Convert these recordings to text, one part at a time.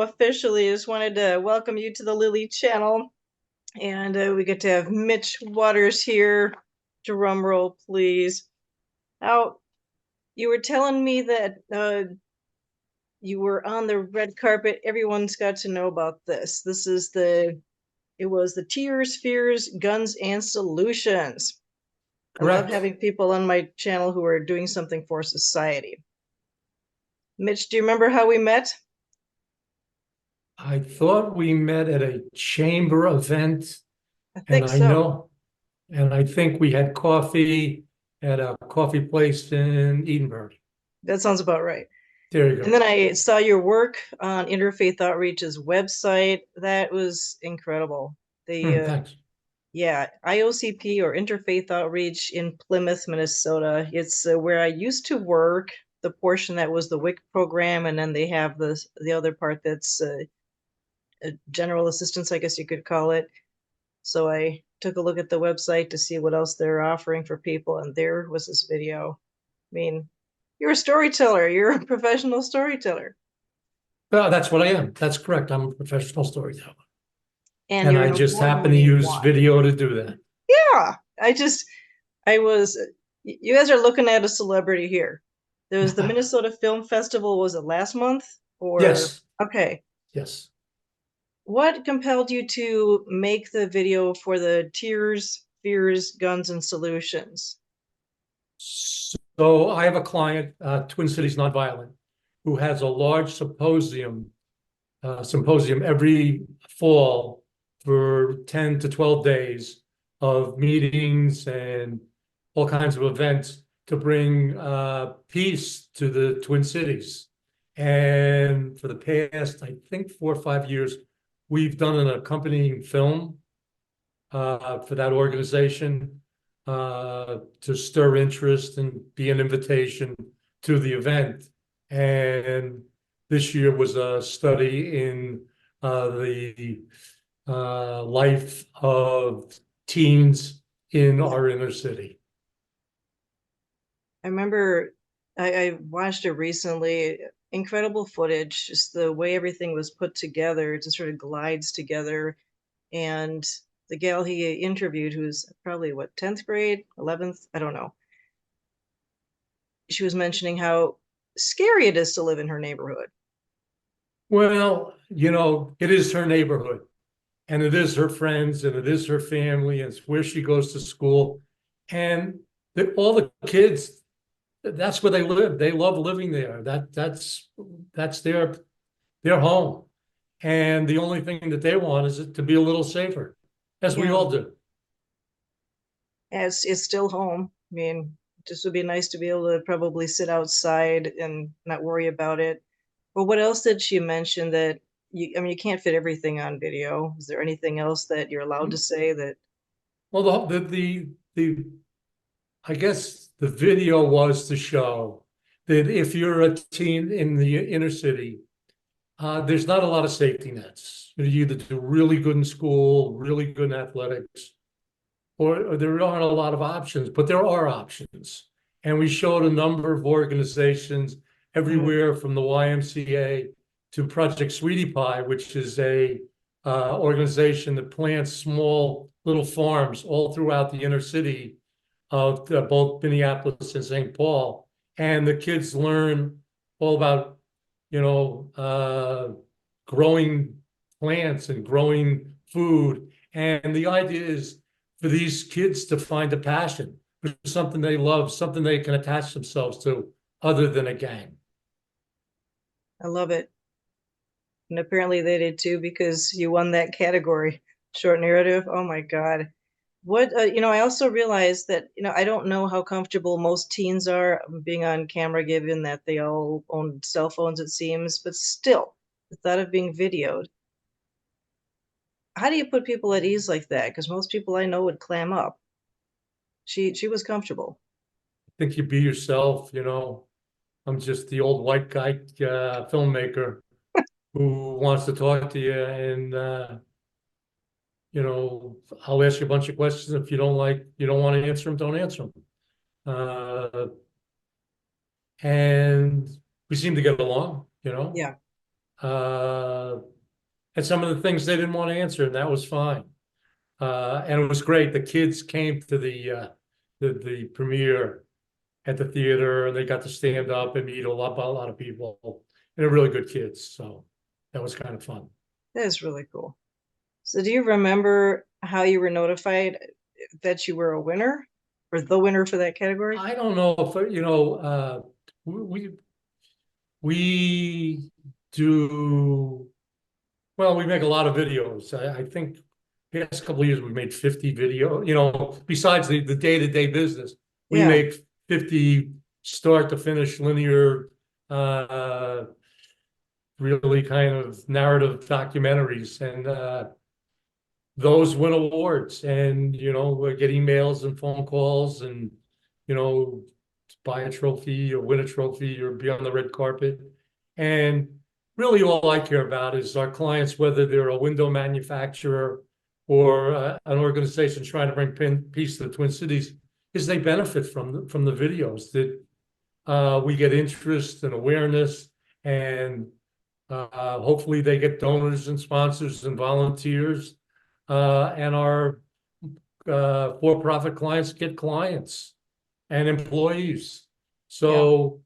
Officially, just wanted to welcome you to the Lily channel. And we get to have Mitch Waters here. Drum roll, please. Now, you were telling me that you were on the red carpet. Everyone's got to know about this. It was the Tears, Fears, Guns, and Solutions. I love Correct. having people on my channel who are doing something for society. Mitch, do you remember how we met? I thought we met at a chamber event, I and think I so. know, and I think we had coffee at a coffee place in Edinburgh. That sounds about right. There you And go. then I saw your work on Interfaith Outreach's website. That was incredible. Thanks. Yeah, IOCP or Interfaith Outreach in Plymouth, Minnesota. It's where I used to work, the portion that was the WIC program, and then they have the other part that's a general assistance, I guess you could call it. So I took a look at the website to see what else they're offering for people, and there was this video. I mean, you're a storyteller. You're a professional storyteller. Well, that's what I am. That's correct. I'm a professional storyteller, And and you're I an just happen to award-winning use one. video to do that. Yeah, I was, you guys are looking at a celebrity here. There was the Minnesota Film Festival, was it last month? Or, Yes, okay. yes. What compelled you to make the video for the Tears, Fears, Guns, and Solutions? So I have a client, Twin Cities Nonviolent, who has a large symposium every fall for 10 to 12 days of meetings and all kinds of events to bring peace to the Twin Cities. And for the past, I think, 4 or 5 years, we've done an accompanying film for that organization to stir interest and be an invitation to the event. And this year was a study in the life of teens in Yeah. our inner city. I remember I watched it recently. Incredible footage, just the way everything was put together, it just sort of glides together. And the gal he interviewed, who's probably what, 10th grade, 11th, I don't know, she was mentioning how scary it is to live in her neighborhood. Well, it is her neighborhood, and it is her friends, and it is her family, and it's where she goes to school. And all the kids, that's where they live. They love living there. That's their home. And the only thing that they want is it to be a little safer, as we Yeah, all do. it's still home. I mean, just would be nice to be able to probably sit outside and not worry about it. But what else did she mention that I mean, you can't fit everything on video. Is there anything else that you're allowed to say that? Well, the I guess the video was to show that if you're a teen in the inner city, there's not a lot of safety nets. You either do really good in school, really good in athletics, or there aren't a lot of options, but there are options. And we showed a number of organizations Mhm. everywhere from the YMCA to Project Sweetie Pie, which is a organization that plants small little farms all throughout the inner city of both Minneapolis and St. Paul. And the kids learn all about, you know, growing plants and growing food. And the idea is for these kids to find a passion for something they love, something they can attach themselves to other than a gang. I love it. And apparently they did too because you won that category, short narrative. Oh my God. What, I also realized that, I don't know how comfortable most teens are being on camera, given that they all own cell phones, it seems, but still, the thought of being videoed. How do you put people at ease like that? Because most people I know would clam up. She was comfortable. I think you be yourself. I'm just the old white guy filmmaker who wants to talk to you and I'll ask you a bunch of questions. If you don't want to answer them, don't answer them. And we seem to get along. Yeah. uh, and some of the things they didn't want to answer, and that was fine. And it was great. The kids came to the premiere at the theater, and they got to stand up and meet a lot of people, and they're really good kids. So that was kind of fun. That is really cool. So do you remember how you were notified that you were a winner or the winner for that category? I don't know if we we do well. We make a lot of videos. I think the past couple of years we've made 50 video. Besides the day-to-day business, we Yeah, make 50 start to finish linear, uh, really kind of narrative documentaries, and those win awards. And we get emails and phone calls, and buy a trophy or win a trophy or be on the red carpet. And really all I care about is our clients, whether they're a window manufacturer or an organization trying to bring peace to the Twin Cities, is they benefit from the videos, that we get interest and awareness, and hopefully they get donors and sponsors and volunteers, and our for-profit clients get clients and employees. yeah, So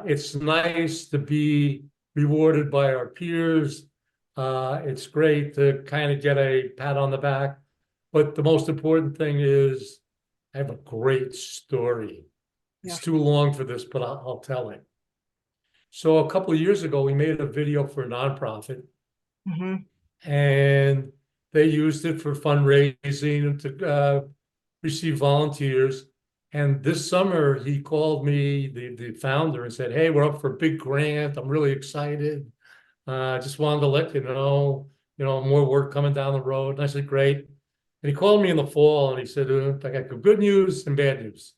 it's nice to be rewarded by our peers. It's great to kind of get a pat on the back. But the most important thing is I have a great story. yeah. It's too long for this, but I'll tell it. So a couple of years ago, we made a video for a nonprofit, Hmm. and they used it for fundraising to receive volunteers. And this summer, he called me, the founder, and said, "Hey, we're up for a big grant. I'm really excited. I just wanted to let more work coming down the road." And I said, "Great." And he called me in the fall and he said, "I got good news and bad news.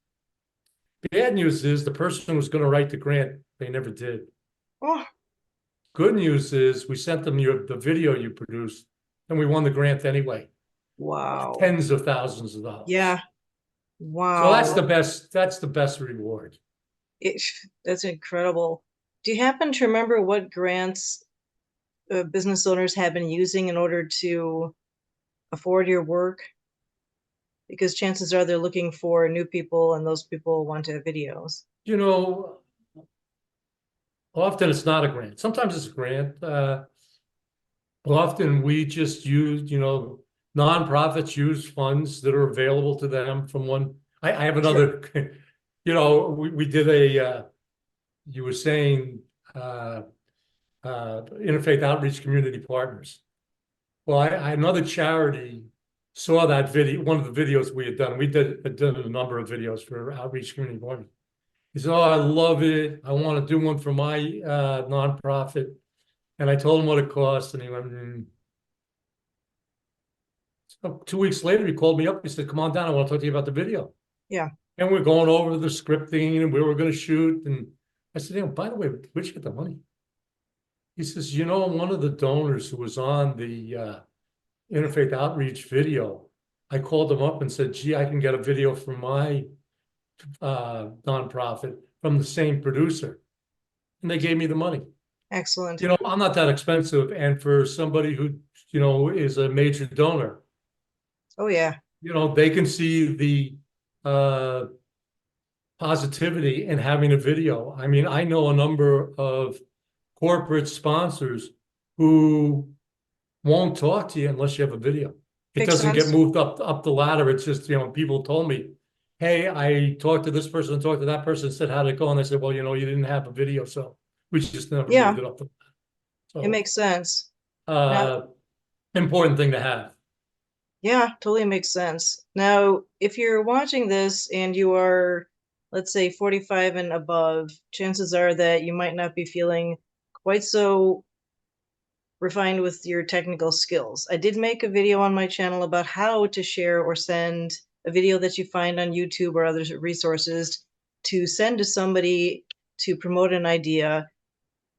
Bad news is the person who was going to write the grant, they never did. Oh, Good news is we sent them the video you produced, and we won the grant anyway, wow. tens of thousands of dollars." Yeah, So that's the wow. best. That's the best reward. It, that's incredible. Do you happen to remember what grants business owners have been using in order to afford your work? Because chances are they're looking for new people and those people want to have videos. You know, Often it's not a grant. Sometimes it's a grant. Often we just use, nonprofits use funds that are available to them from one. I have Sure. another, we did you were saying, interfaith outreach community partners. Well, another charity saw that video, one of the videos we had done. Had done a number of videos for outreach community partners. He said, "Oh, I love it. I want to do one for my nonprofit." And I told him what it cost, and he went, "Hmm." So 2 weeks later, he called me up. He said, "Come on down. I want to talk to you about the video." Yeah. And we're going over the scripting and we were going to shoot. And I said, "By the way, where'd you get the money?" He says, "One of the donors who was on the interfaith outreach video, I called him up and said, 'Gee, I can get a video from my nonprofit from the same producer.' And they gave me the money." Excellent. I'm not that expensive. And for somebody who, is a major donor, Oh, yeah. they can see the uh, positivity in having a video. I mean, I know a number of corporate sponsors who won't talk to you unless you have a video. It Makes doesn't get sense. moved up the ladder. It's just, people told me, "Hey, I talked to this person, talked to that person, said, how'd it go?" And I said, "Well, you didn't have a video, so we just never moved Yeah, it up the." it So, makes sense. Now, uh, important thing to have. yeah, totally makes sense. Now, if you're watching this and you are, let's say, 45 and above, chances are that you might not be feeling quite so refined with your technical skills. I did make a video on my channel about how to share or send a video that you find on YouTube or other resources to send to somebody to promote an idea.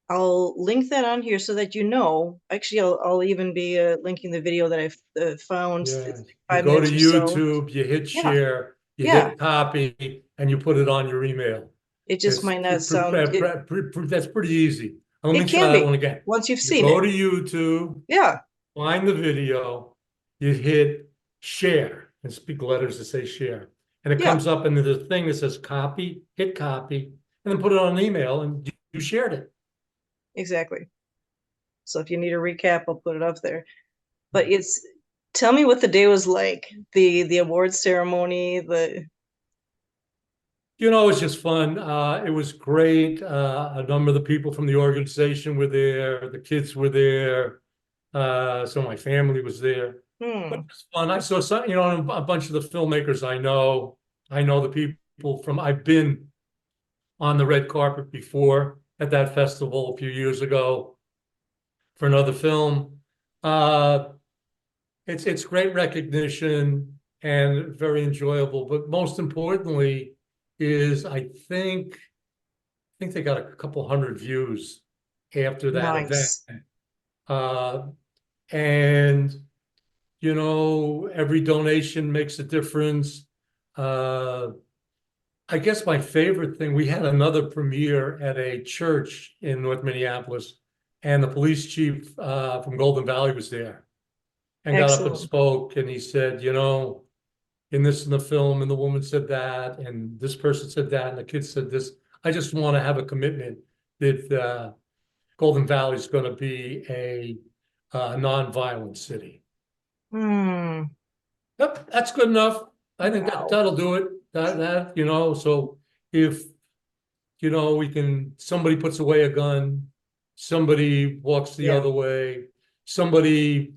I'll link that on here so that you know. Actually, I'll even be linking the video that I've found. Yeah. It's like You five go to minutes or so. YouTube, you hit Yeah, share, you yeah. hit copy, and you put it on your email. It just It's might not sound it. that's pretty easy. Let It me try can that one be again. once you've You seen go it. to YouTube, Yeah, find the video, you hit share, and big letters that say share. And it yeah, comes up and there's a thing that says copy, hit copy, and then put it on an email and you shared it. exactly. So if you need a recap, I'll put it up there. But it's tell me what the day was like. The awards ceremony, the You know, it was just fun. It was great. A number of the people from the organization were there. The kids were there. So my family was there. But it hmm. was fun. I saw some, a bunch of the filmmakers I know. I know the people from, I've been on the red carpet before at that festival a few years ago for another film. Uh, it's great recognition and very enjoyable. But most importantly, is I think they got a couple hundred views after that event. Nice. Uh, and every donation makes a difference. Uh, I guess my favorite thing, we had another premiere at a church in North Minneapolis, and the police chief from Golden Valley was there and got up and Excellent. spoke. And he said, in this in the film, and the woman said that, and this person said that, and the kid said this. I just want to have a commitment that Golden Valley is going to be a non-violent city. Hmm. Yep, that's good enough. I think Wow. that'll do it. So if we can, somebody puts away a gun, somebody walks the Yeah. other way, somebody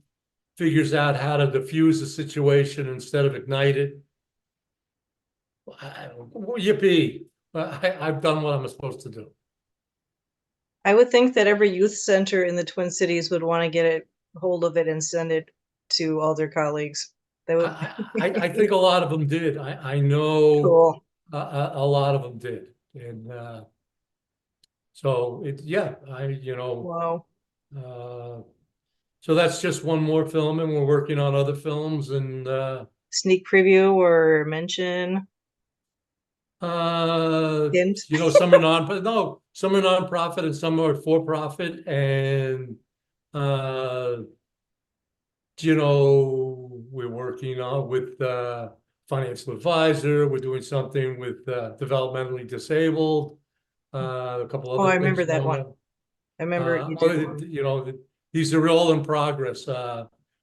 figures out how to diffuse the situation instead of ignite it. Yippee. I've done what I'm supposed to do. I would think that every youth center in the Twin Cities would want to get it hold of it and send it to all their colleagues. That would I think a lot of them did. I know cool. a lot of them did. And so yeah, Wow. uh, so that's just one more film, and we're working on other films, and Sneak preview or mention uh, hint. some are no, some are nonprofit and some are for profit, and uh, we're working on with financial advisor. We're doing something with developmentally disabled. A couple Oh, other I things remember that going one. on. I remember you Well, did one. these are all in progress.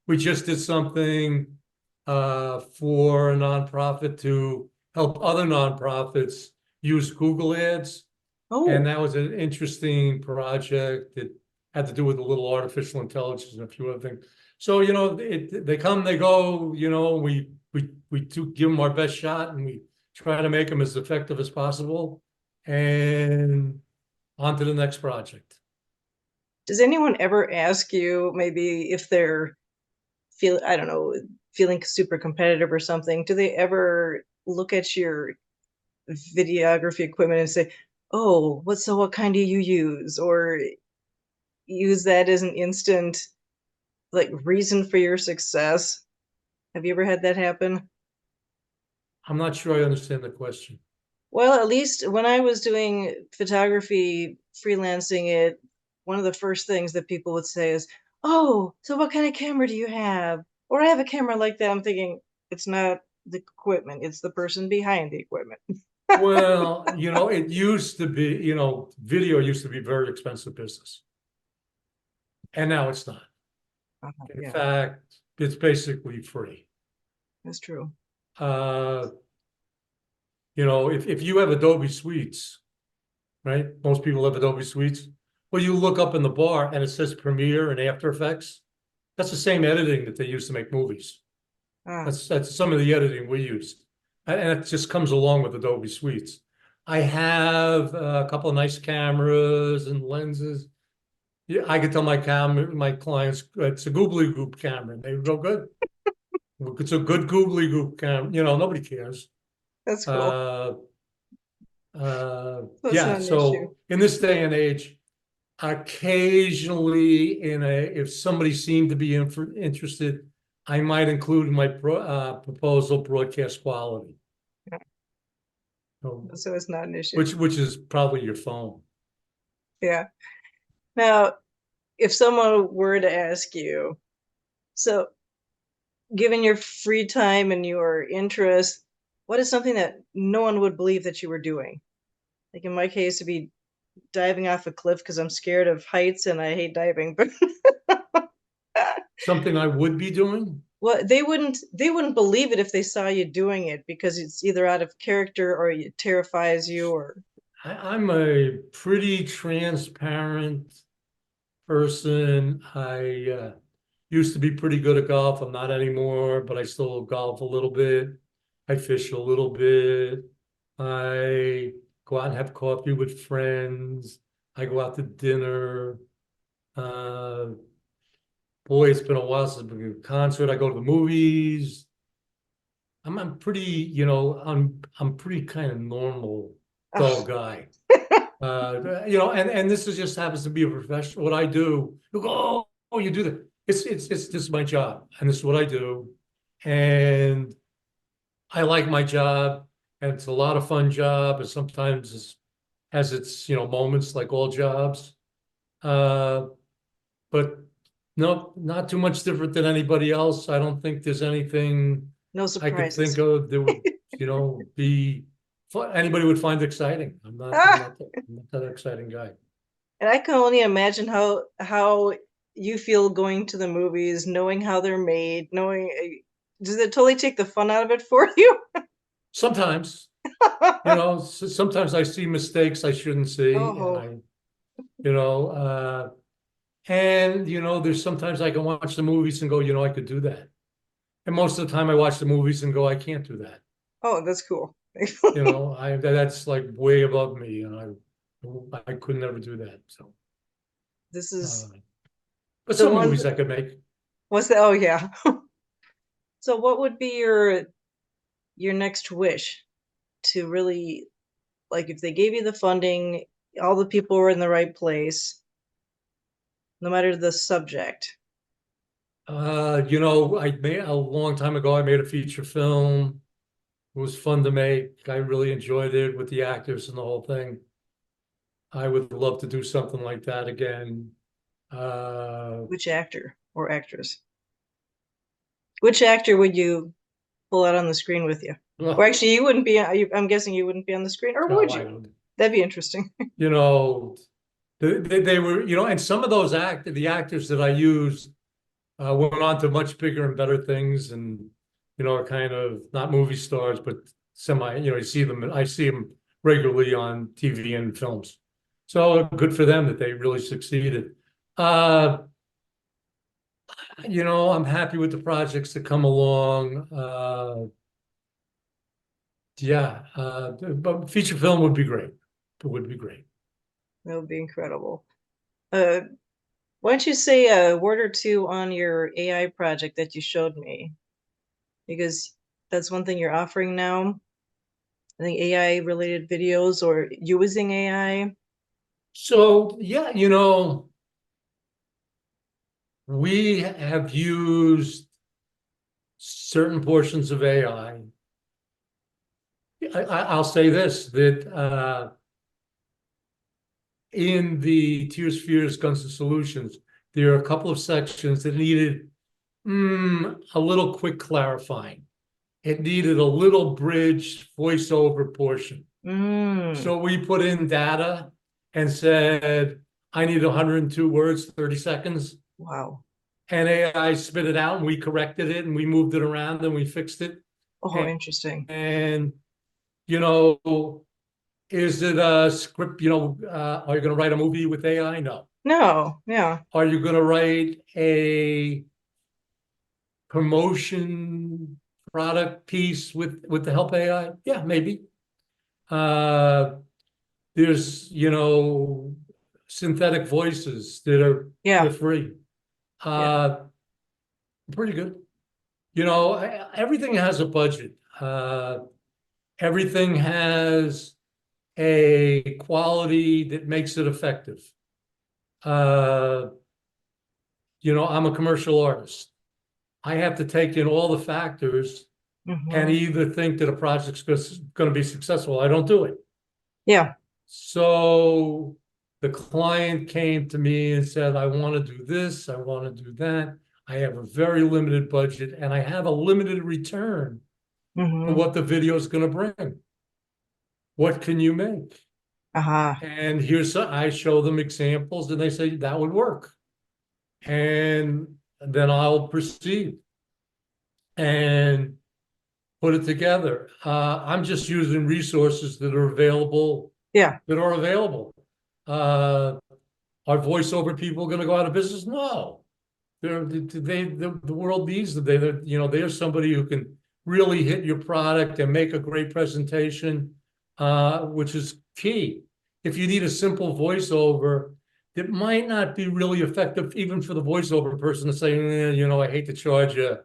We just did something for a nonprofit to help other nonprofits use Google Ads. And Oh, that was an interesting project that had to do with a little artificial intelligence and a few other things. So, they come, they go, we do give them our best shot and we try to make them as effective as possible. And on to the next project. does anyone ever ask you maybe if they're I don't know, feeling super competitive or something? Do they ever look at your videography equipment and say, "Oh, what kind do you use?" Or use that as an instant like reason for your success? Have you ever had that happen? I'm not sure I understand the question. Well, at least when I was doing photography, freelancing it, one of the first things that people would say is, "Oh, so what kind of camera do you have?" Or I have a camera like that. I'm thinking, it's not the equipment, it's the person behind the equipment. Well, it used to be, video used to be very expensive business. And now it's not. In Yeah, fact, it's basically free. that's true. Uh, if you have Adobe Suites, right? Most people have Adobe Suites. Well, you look up in the bar and it says Premiere and After Effects. That's the same editing that they use to make movies. Ah, That's some of the editing we use. And it just comes along with Adobe Suites. I have a couple of nice cameras and lenses. Yeah, I could tell my clients it's a goobly goop camera. They go good. It's a good goobly goop camera. Nobody cares. that's cool. Uh, So it's yeah. not an issue. So in this day and age, occasionally, if somebody seemed to be interested, I might include in my proposal broadcast quality, so, So it's not an issue. which is probably your phone. Yeah. Now, if someone were to ask you, so given your free time and your interest, what is something that no one would believe that you were doing? Like in my case, it'd be diving off a cliff because I'm scared of heights and I hate diving. But Something I would be doing. well, they wouldn't believe it if they saw you doing it because it's either out of character or it terrifies you or I'm a pretty transparent person. I used to be pretty good at golf. I'm not anymore, but I still golf a little bit. I fish a little bit. I go out and have coffee with friends. I go out to dinner. Uh, Boy, it's been a while since I've been to a concert. I go to the movies. I'm pretty, I'm pretty kind of normal, dull oh, guy. And this is just happens to be a profession. What I do, you go, oh, you do that. It's this is my job, and this is what I do, and I like my job, and it's a lot of fun job, and sometimes it has its moments like all jobs. Uh, but no, not too much different than anybody else. I don't think there's anything no I could think surprises. of that would, be anybody would find exciting. Ah, I'm not that exciting guy. and I can only imagine how you feel going to the movies, knowing how they're made, knowing does it totally take the fun out of it for you? Sometimes, sometimes I see mistakes I shouldn't see, and Oh, you know, there's sometimes I can watch the movies and go, I could do that. And most of the time I watch the movies and go, I can't do that. oh, that's cool. That's like way above me, and I could never do that. So, This uh, is but the some ones. movies I could make. What's the? Oh yeah. So, what would be your next wish to really like if they gave you the funding, all the people were in the right place, no matter the subject? I made a long time ago. I made a feature film. It was fun to make. I really enjoyed it with the actors and the whole thing. I would love to do something like that again. Uh, Which actor or actress? Which actor would you pull out on the screen with you? Or well, actually, you wouldn't be. I'm guessing you wouldn't be on the screen, or no, would I you? don't. That'd be interesting. You know, they were, and some of the actors that I used went on to much bigger and better things, and are kind of not movie stars, but semi. I see them regularly on TV and films. So good for them that they really succeeded. Uh, I'm happy with the projects that come along. Yeah, but feature film would be great. It would be great. That would be incredible. Uh, why don't you say a word or two on your AI project that you showed me? Because that's one thing you're offering now. I think AI related videos or using AI. So yeah, we have used certain portions of AI. I'll say this, that in the Tears, Fears, Guns, and Solutions, there are a couple of sections that needed a little quick clarifying. It needed a little bridge voiceover portion. Mm, So we put in data and said, I need 102 words, 30 seconds. wow. And AI spit it out and we corrected it and we moved it around and we fixed it. Oh, interesting. And, you know, is it a script? Are you going to write a movie with AI? No. No, yeah, Are you going to write a promotion product piece with the help AI? Yeah, maybe. Uh, there's synthetic voices that are yeah, for free. yeah, Uh, Pretty good. Everything has a budget. Everything has a quality that makes it effective. Uh, I'm a commercial artist. I have to take in all the factors and hmm, either think that a project's going to be successful. I don't do it. yeah. So The client came to me and said, I want to do this, I want to do that. I have a very limited budget and I have a limited return for Mm-hmm. what the video is going to bring. What can you make? Uh-huh. And I show them examples and they say that would work. And then I'll proceed and put it together. I'm just using resources that are available, Yeah. that are available. Uh, are voiceover people going to go out of business? No. The world needs them. They're somebody who can really hit your product and make a great presentation, which is key. If you need a simple voiceover, it might not be really effective even for the voiceover person to say, I hate to charge you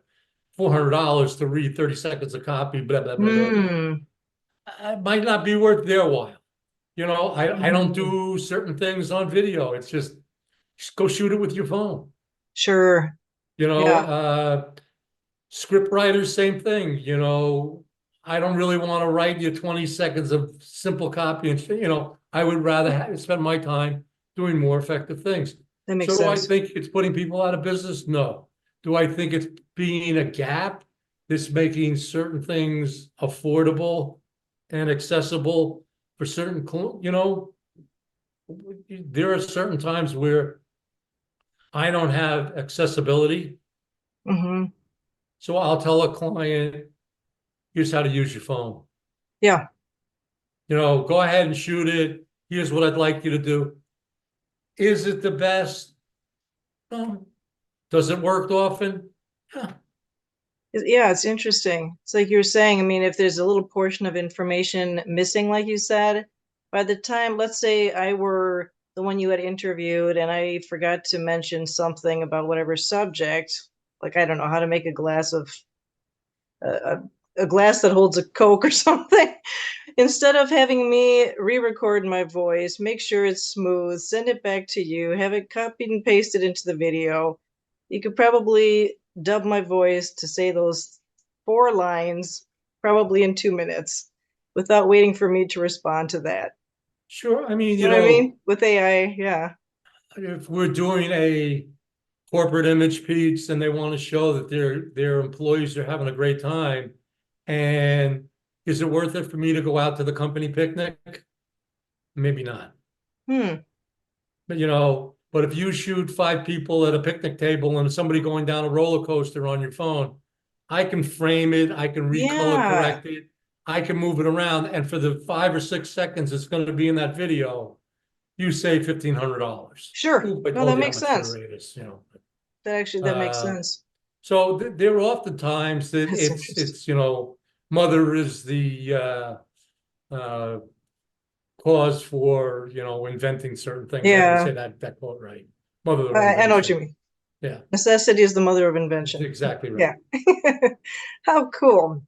$400 to read 30 seconds of copy, blah, blah, blah, blah. Mm. It might not be worth their while. I don't Mm-hmm. do certain things on video. It's just go shoot it with your phone. Sure. You know, Yeah. uh, Script writers, same thing. I don't really want to write you 20 seconds of simple copy I would rather spend my time doing more effective things. That makes So do I sense. think it's putting people out of business? No. Do I think it's being a gap that's making certain things affordable and accessible for certain, there are certain times where I don't have accessibility. Mm-hmm. So I'll tell a client, here's how to use your phone. Yeah. Go ahead and shoot it. Here's what I'd like you to do. Is it the best? No. Does it work often? Yeah. Yeah, it's interesting. It's like you were saying, I mean, if there's a little portion of information missing, like you said, by the time, let's say I were the one you had interviewed and I forgot to mention something about whatever subject, like I don't know how to make a glass of a glass that holds a Coke or something. Instead of having me re-record my voice, make sure it's smooth, send it back to you, have it copied and pasted into the video, you could probably dub my voice to say those 4 lines probably in 2 minutes without waiting for me to respond to that. Sure. I mean, You know what I mean? With AI, yeah. if we're doing a corporate image piece and they want to show that their employees are having a great time, and is it worth it for me to go out to the company picnic? Maybe not. Hmm. But if you shoot 5 people at a picnic table and somebody going down a roller coaster on your phone, I can frame it, I can recolor Yeah. correct it, I can move it around. And for the 5 or 6 seconds it's going to be in that video, you save $1,500. Sure. Oop, I No, told that you how makes much their sense. rate is. That makes Uh, sense. so there are often times that That's it's interesting. it's mother is the uh, cause for inventing certain things. I didn't Yeah. say that quote right. Mother of I know what you invention. mean. Yeah, Necessity is the mother of that's invention. exactly right. Yeah. How cool.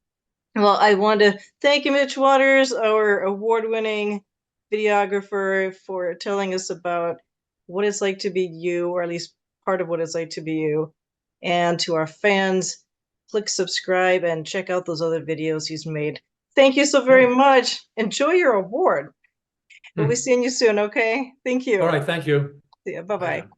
Well, I want to thank you, Mitch Waters, our award-winning videographer, for telling us about what it's like to be you, or at least part of what it's like to be you. And to our fans, click subscribe and check out those other videos he's made. Thank you so very Great. much. Enjoy your award. We'll be Hmm. seeing you soon, okay? Thank All you. right. Thank you. See ya. Bye Bye-bye. now.